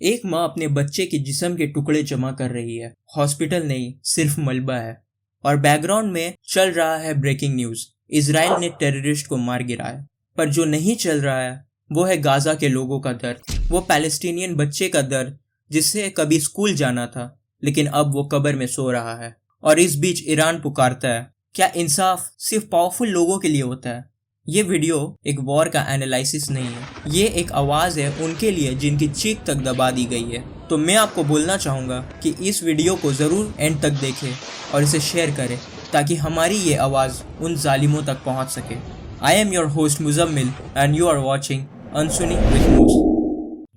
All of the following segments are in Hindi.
एक माँ अपने बच्चे के जिस्म के टुकड़े जमा कर रही है। हॉस्पिटल नहीं, सिर्फ मलबा है। और बैकग्राउंड में चल रहा है ब्रेकिंग न्यूज, इजराइल ने टेररिस्ट को मार गिराया। पर जो नहीं चल रहा है वो है गाजा के लोगों का दर्द, वो पैलेस्टीनियन बच्चे का दर्द जिससे कभी स्कूल जाना था लेकिन अब वो कब्र में सो रहा है। और इस बीच ईरान पुकारता है, क्या इंसाफ सिर्फ पावरफुल लोगों के लिए होता है? ये वीडियो एक वॉर का एनालिसिस नहीं है, ये एक आवाज़ है उनके लिए जिनकी चीख तक दबा दी गई है। तो मैं आपको बोलना चाहूँगा कि इस वीडियो को ज़रूर एंड तक देखें और इसे शेयर करें ताकि हमारी ये आवाज़ उन जालिमों तक पहुँच सके। I am your host Muzammil and you are watching Ansuni with Moos.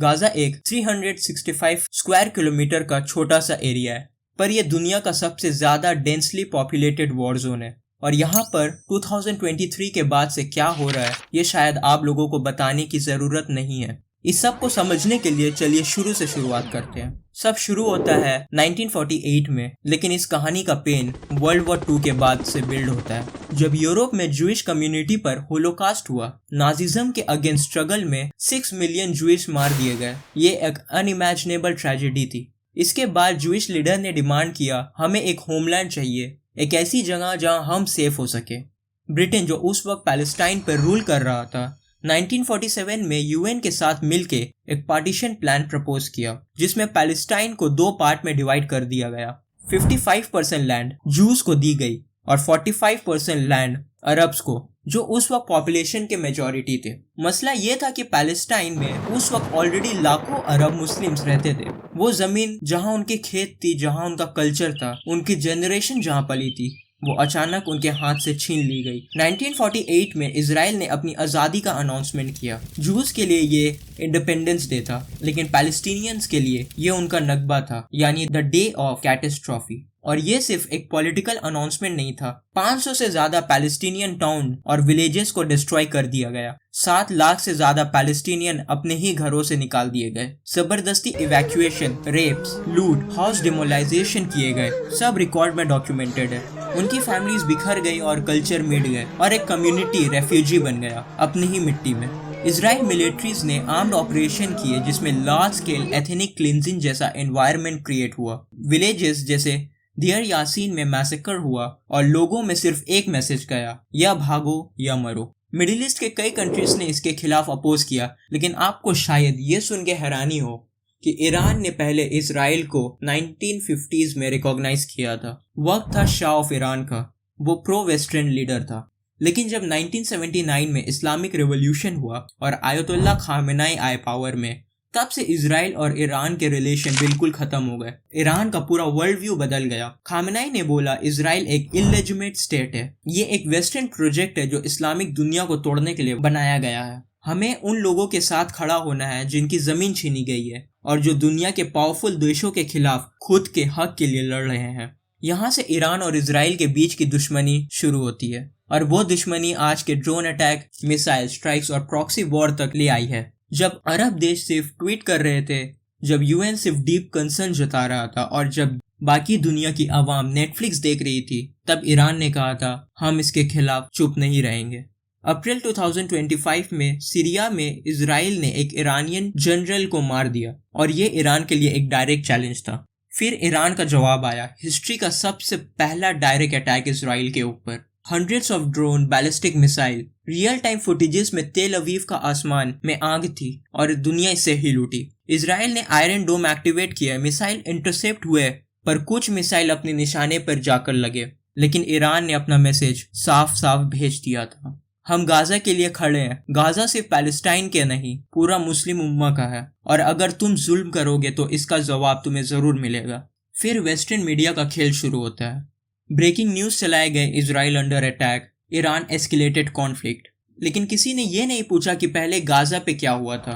Gaza एक 365 स्क्वायर किलोमीटर का छोटा सा एरिया है, पर यह दुनिया का सबसे ज़्यादा डेंसली पॉपुलेटेड वॉर जोन है। और यहाँ पर 2023 के बाद से क्या हो रहा है ये शायद आप लोगों को बताने की ज़रूरत नहीं है। इस सब को समझने के लिए चलिए शुरू से शुरुआत करते हैं। सब शुरू होता है 1948 में, लेकिन इस कहानी का पेन वर्ल्ड वॉर 2 के बाद से बिल्ड होता है, जब यूरोप में जूइश कम्युनिटी पर होलोकास्ट हुआ। नाजिज्म के अगेंस्ट स्ट्रगल में 6 मिलियन जूइश मार दिए गए। ये एक अनइमेजिनेबल ट्रेजेडी थी। इसके बाद जूइश लीडर ने डिमांड किया, हमें एक होमलैंड चाहिए, एक ऐसी जगह जहां हम सेफ हो सके। ब्रिटेन, जो उस वक्त पैलेस्टाइन पर रूल कर रहा था, 1947 में यूएन के साथ मिलके एक पार्टीशन प्लान प्रपोज किया, जिसमें पैलेस्टाइन को 2 पार्ट में डिवाइड कर दिया गया। 55% लैंड जूस को दी गई और 45% लैंड अरब्स को, जो उस वक्त पॉपुलेशन के मेजॉरिटी थे। मसला ये था कि पैलेस्टाइन में उस वक्त ऑलरेडी लाखों अरब मुस्लिम्स रहते थे। वो जमीन जहां उनके खेत थी, जहां उनका कल्चर था, उनकी जनरेशन जहां पली थी, वो अचानक उनके हाथ से छीन ली गई। 1948 में इजराइल ने अपनी आज़ादी का अनाउंसमेंट किया। जूस के लिए ये इंडिपेंडेंस डे था, लेकिन पैलेस्टीनियंस के लिए ये उनका नकबा था, यानी द डे ऑफ कैटेस्ट्रॉफी। और ये सिर्फ एक पॉलिटिकल अनाउंसमेंट नहीं था। 500 से ज्यादा पैलेस्टीनियन टाउन और विलेजेस को डिस्ट्रॉय कर दिया गया। 7 लाख से ज्यादा पैलेस्टीनियन अपने ही घरों से निकाल दिए गए। जबरदस्ती इवैक्यूएशन, रेप्स, लूट, हाउस डिमोलाइजेशन किए गए, सब रिकॉर्ड में डॉक्यूमेंटेड है। उनकी फैमिलीज बिखर गई और कल्चर मिट गए और एक कम्युनिटी रेफ्यूजी बन गया अपनी ही मिट्टी में। इजराइल मिलिट्रीज ने आर्म्ड ऑपरेशन किए जिसमें लार्ज स्केल एथनिक क्लींजिंग जैसा एनवायरनमेंट क्रिएट हुआ। विलेजेस जैसे डियर यासीन में मैसेकर हुआ और लोगों में सिर्फ एक मैसेज गया, या भागो या मरो। मिडिल ईस्ट के कई कंट्रीज ने इसके खिलाफ अपोज किया, लेकिन आपको शायद ये सुन के हैरानी हो कि ईरान ने पहले इजराइल को 1950s में रिकॉग्नाइज किया था। वक्त था शाह ऑफ ईरान का, वो प्रो वेस्टर्न लीडर था। लेकिन जब 1979 में इस्लामिक रिवॉल्यूशन हुआ और आयतुल्लाह खामेनेई आए पावर में, तब से इजराइल और ईरान के रिलेशन बिल्कुल खत्म हो गए। ईरान का पूरा वर्ल्ड व्यू बदल गया। खामेनेई ने बोला, इजराइल एक इलेजिटिमेट स्टेट है, ये एक वेस्टर्न प्रोजेक्ट है जो इस्लामिक दुनिया को तोड़ने के लिए बनाया गया है। हमें उन लोगों के साथ खड़ा होना है जिनकी जमीन छीनी गई है और जो दुनिया के पावरफुल देशों के खिलाफ खुद के हक के लिए लड़ रहे हैं। यहाँ से ईरान और इजराइल के बीच की दुश्मनी शुरू होती है, और वो दुश्मनी आज के ड्रोन अटैक, मिसाइल स्ट्राइक्स और प्रॉक्सी वॉर तक ले आई है। जब अरब देश सिर्फ ट्वीट कर रहे थे, जब यूएन सिर्फ डीप कंसर्न जता रहा था और जब बाकी दुनिया की आवाम नेटफ्लिक्स देख रही थी, तब ईरान ने कहा था, हम इसके खिलाफ चुप नहीं रहेंगे। अप्रैल 2025 में सीरिया में इजराइल ने एक ईरानियन जनरल को मार दिया और ये ईरान के लिए एक डायरेक्ट चैलेंज था। फिर ईरान का जवाब आया, हिस्ट्री का सबसे पहला डायरेक्ट अटैक इजराइल के ऊपर। Hundreds of drone, ballistic missile, real time footages में तेल अवीव का आसमान में आग थी और दुनिया इससे हिल उठी। इजराइल ने आयरन डोम एक्टिवेट किया, मिसाइल इंटरसेप्ट हुए, पर कुछ मिसाइल अपने निशाने पर जाकर लगे। लेकिन ईरान ने अपना मैसेज साफ साफ भेज दिया था, हम गाजा के लिए खड़े हैं। गाजा सिर्फ पैलेस्टाइन के नहीं, पूरा मुस्लिम उम्मा का है, और अगर तुम जुल्म करोगे तो इसका जवाब तुम्हें जरूर मिलेगा। फिर वेस्टर्न मीडिया का खेल शुरू होता है। ब्रेकिंग न्यूज चलाए गए, Israel under attack, Iran escalated conflict. लेकिन किसी ने ये नहीं पूछा कि पहले गाजा पे क्या हुआ था।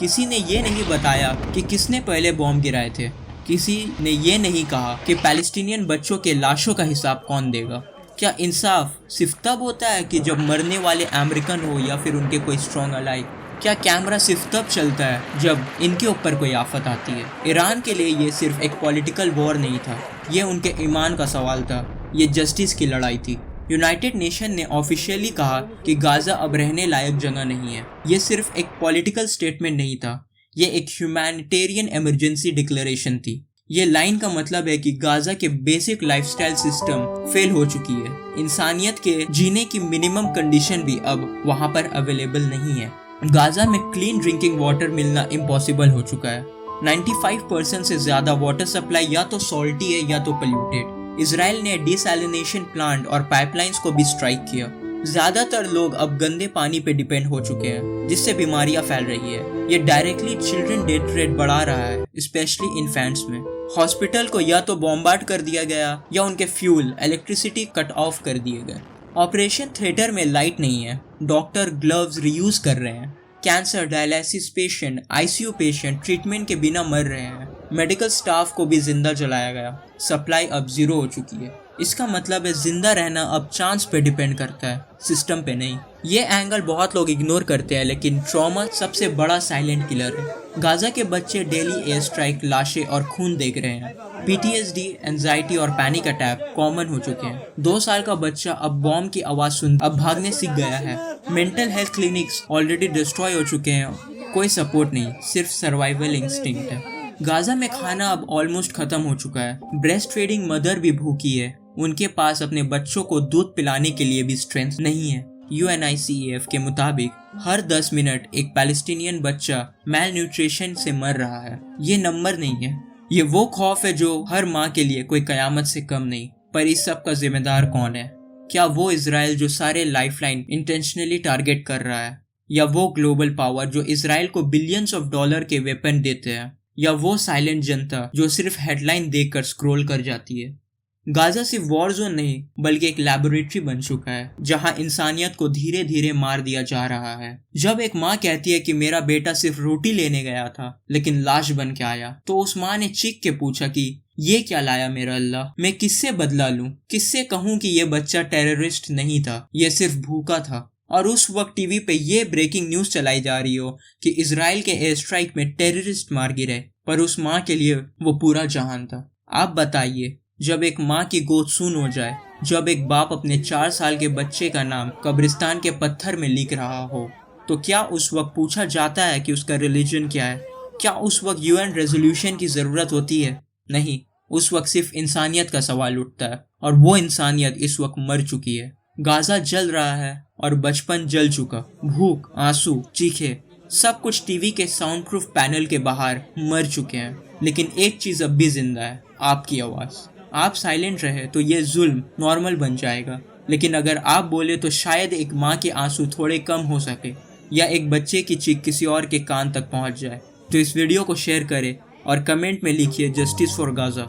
किसी ने ये नहीं बताया कि किसने पहले बॉम्ब गिराए थे। किसी ने ये नहीं कहा कि पैलेस्टीनियन बच्चों के लाशों का हिसाब कौन देगा। क्या इंसाफ सिर्फ तब होता है कि जब मरने वाले अमेरिकन हो या फिर उनके कोई स्ट्रॉन्ग अलाई? क्या कैमरा सिर्फ तब चलता है जब इनके ऊपर कोई आफत आती है? ईरान के लिए ये सिर्फ एक पॉलिटिकल वॉर नहीं था, ये उनके ईमान का सवाल था, ये जस्टिस की लड़ाई थी। यूनाइटेड नेशन ने ऑफिशियली कहा कि गाजा अब रहने लायक जगह नहीं है। ये सिर्फ एक पॉलिटिकल स्टेटमेंट नहीं था, ये एक ह्यूमैनिटेरियन इमरजेंसी डिक्लेरेशन थी। ये लाइन का मतलब है कि गाजा के बेसिक लाइफस्टाइल सिस्टम फेल हो चुकी है। इंसानियत के जीने की मिनिमम कंडीशन भी अब वहाँ पर अवेलेबल नहीं है। गाजा में क्लीन ड्रिंकिंग वाटर मिलना इम्पॉसिबल हो चुका है। 95% से ज्यादा वाटर सप्लाई या तो सॉल्टी है या तो पोल्यूटेड। इजराइल ने डिसैलिनेशन प्लांट और पाइपलाइंस को भी स्ट्राइक किया। ज्यादातर लोग अब गंदे पानी पे डिपेंड हो चुके हैं, जिससे बीमारियां फैल रही है। ये डायरेक्टली चिल्ड्रन डेथ रेट बढ़ा रहा है, स्पेशली इन्फेंट्स में। हॉस्पिटल को या तो बॉम्बार्ड कर दिया गया या उनके फ्यूल, इलेक्ट्रिसिटी कट ऑफ कर दिए गए। ऑपरेशन थिएटर में लाइट नहीं है, डॉक्टर ग्लव्स रीयूज कर रहे हैं। Cancer, dialysis patient, ICU patient treatment के बिना मर रहे हैं। मेडिकल स्टाफ को भी जिंदा जलाया गया। सप्लाई अब जीरो हो चुकी है। इसका मतलब है जिंदा रहना अब चांस पे डिपेंड करता है, सिस्टम पे नहीं। ये एंगल बहुत लोग इग्नोर करते हैं, लेकिन ट्रॉमा सबसे बड़ा साइलेंट किलर है। गाजा के बच्चे डेली एयर स्ट्राइक, लाशें और खून देख रहे हैं। PTSD, एंजाइटी और पैनिक अटैक कॉमन हो चुके हैं। 2 साल का बच्चा अब बॉम्ब की आवाज सुन अब भागने सीख गया है। Mental health clinics already destroy हो चुके हैं। कोई सपोर्ट नहीं, सिर्फ सर्वाइवल इंस्टिंक्ट है। गाजा में खाना अब ऑलमोस्ट खत्म हो चुका है। ब्रेस्ट फीडिंग मदर भी भूखी है। उनके पास अपने बच्चों को दूध पिलाने के लिए भी स्ट्रेंथ नहीं है। UNICEF के मुताबिक हर 10 मिनट एक पैलेस्टीनियन बच्चा मैल न्यूट्रिशन से मर रहा है। ये नंबर नहीं है, ये वो खौफ है जो हर माँ के लिए कोई कयामत से कम नहीं। पर इस सब का जिम्मेदार कौन है? क्या वो इजराइल जो सारे लाइफलाइन इंटेंशनली टारगेट कर रहा है, या वो ग्लोबल पावर जो इजराइल को बिलियंस ऑफ डॉलर के वेपन देते हैं, या वो साइलेंट जनता जो सिर्फ हेडलाइन देखकर स्क्रॉल कर जाती है? गाजा सिर्फ वॉर जोन नहीं, बल्कि एक लैबोरेटरी बन चुका है जहां इंसानियत को धीरे धीरे मार दिया जा रहा है। जब एक माँ कहती है कि मेरा बेटा सिर्फ रोटी लेने गया था लेकिन लाश बन के आया, तो उस माँ ने चीख के पूछा कि ये क्या लाया मेरा अल्लाह? मैं किससे बदला लूं? किससे कहूं कि ये बच्चा टेररिस्ट नहीं था, ये सिर्फ भूखा था? और उस वक्त टीवी पे ये ब्रेकिंग न्यूज चलाई जा रही हो कि इजराइल के एयर स्ट्राइक में टेररिस्ट मार गिरे, पर उस माँ के लिए वो पूरा जहान था। आप बताइए, जब एक माँ की गोद सून हो जाए, जब एक बाप अपने 4 साल के बच्चे का नाम कब्रिस्तान के पत्थर में लिख रहा हो, तो क्या उस वक्त पूछा जाता है कि उसका रिलीजन क्या है? क्या उस वक्त UN रेजोल्यूशन की जरूरत होती है? नहीं, उस वक्त सिर्फ इंसानियत का सवाल उठता है, और वो इंसानियत इस वक्त मर चुकी है। गाजा जल रहा है और बचपन जल चुका। भूख, आंसू, चीखे, सब कुछ टीवी के साउंड प्रूफ पैनल के बाहर मर चुके हैं। लेकिन एक चीज अब भी जिंदा है, आपकी आवाज। आप साइलेंट रहे तो ये जुल्म नॉर्मल बन जाएगा, लेकिन अगर आप बोले तो शायद एक माँ के आंसू थोड़े कम हो सके, या एक बच्चे की चीख किसी और के कान तक पहुंच जाए। तो इस वीडियो को शेयर करें और कमेंट में लिखिए justice for Gaza.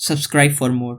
Subscribe for more.